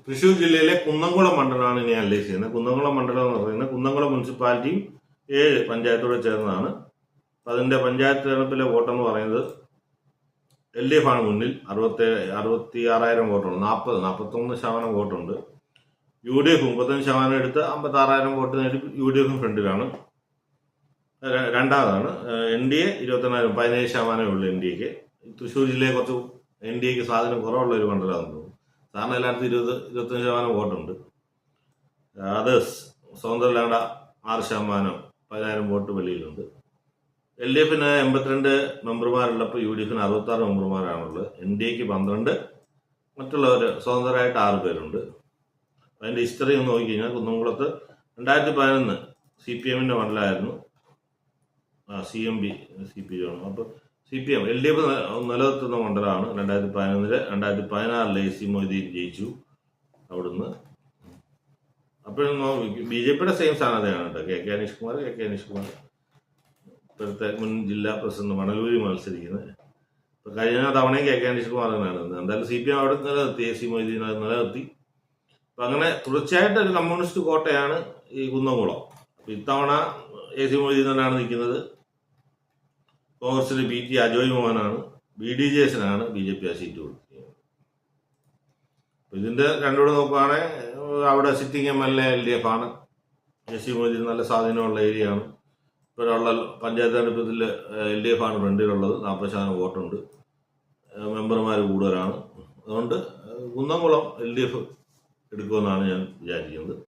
തൃശ്ശൂർ ജില്ലയിലെ കുന്നംകുളം മണ്ഡലമാണ് ഇനി അനലൈസ് ചെയ്യുന്നത്. കുന്നംകുളം മണ്ഡലം എന്ന് പറയുന്നത് കുന്നംകുളം മുനിസിപ്പാലിറ്റിയും 7 പഞ്ചായത്തോടെ ചേർന്നതാണ്. അപ്പം അതിൻ്റെ പഞ്ചായത്ത് തെരഞ്ഞെടുപ്പിലെ വോട്ടെന്ന് പറയുന്നത് LDF ആണ് മുന്നിൽ. 66,000 വോട്ടുണ്ട്. 41% വോട്ടുണ്ട്. UDF 35% എടുത്ത് 56,000 വോട്ട് നേടി UDF ഫ്രണ്ടിലാണ്. രണ്ടാമതാണ് NDA 28,000, 17% ഉള്ളൂ NDAക്ക്. തൃശ്ശൂർ ജില്ലയിൽ കുറച്ച് NDAക്ക് സ്വാധീനം കുറവുള്ള ഒരു മണ്ഡലമാണെന്ന് തോന്നുന്നു. സാറിന് എല്ലായിടത്തും 25% വോട്ടുണ്ട്. Others സ്വതന്ത്രല്ലാണ്ട് 6%, 10,000 vote വെളിയിലുണ്ട്. LDFന് 82 മെമ്പർമാരുള്ളപ്പോൾ UDFന് 66 മെമ്പർമാരാണുള്ളത്. NDAക്ക് 12, മറ്റുള്ളവർ സ്വതന്ത്രരായിട്ട് 6 പേരുണ്ട്. അതിൻ്റെ ഹിസ്റ്ററി ഒന്ന് നോക്കിക്കഴിഞ്ഞാൽ കുന്നംകുളത്ത് 2011 CPMൻ്റെ മണ്ഡലമായിരുന്നു. CMB CPM ആണ്. അപ്പോൾ CPM LDF നിലനിർത്തുന്ന മണ്ഡലമാണ്. 2011 2016 AC മൊയ്തീൻ ജയിച്ചു അവിടുന്ന്. അപ്പോഴും BJPയുടെ സെയിം സ്ഥാനത്താണ് കേട്ടോ. KK അനീഷ് കുമാർ ഇപ്പോഴത്തെ മുൻ ജില്ലാ പ്രസിഡന്റ് മണലൂരി മത്സരിക്കുന്നത്. ഇപ്പം കഴിഞ്ഞ തവണയും KK അനീഷ് കുമാർ തന്നെയാണ്. എന്തായാലും CPM അവിടെ നിലനിർത്തി, AC മൊയ്തീൻ അത് നിലനിർത്തി. അപ്പം അങ്ങനെ തുടർച്ചയായിട്ട് ഒരു കമ്മ്യൂണിസ്റ്റ് കോട്ടയാണ് ഈ കുന്നംകുളം. അപ്പം ഇത്തവണ AC മൊയ്തീൻ തന്നെയാണ് നിൽക്കുന്നത്. കോൺഗ്രസിന് PT അജോയ് മോഹനാണ്. BDJസിനാണ് BJP ആ സീറ്റ് കൊടുക്കുന്നത്. അപ്പം ഇതിൻ്റെ രണ്ടുകൂടെ നോക്കുകയാണെങ്കിൽ അവിടെ സിറ്റിംഗ് MLA LDF ആണ്. AC മൊയ്തീൻ നല്ല സ്വാധീനമുള്ള ഏരിയയാണ്. ഇപ്പോഴുള്ള പഞ്ചായത്ത് തെരഞ്ഞെടുപ്പത്തിൽ LDF ആണ് ഫ്രണ്ടിലുള്ളത്. 40% വോട്ടുണ്ട്. മെമ്പർമാർ കൂടുതലാണ്. അതുകൊണ്ട് കുന്നംകുളം LDF എടുക്കുമെന്നാണ് ഞാൻ വിചാരിക്കുന്നത്.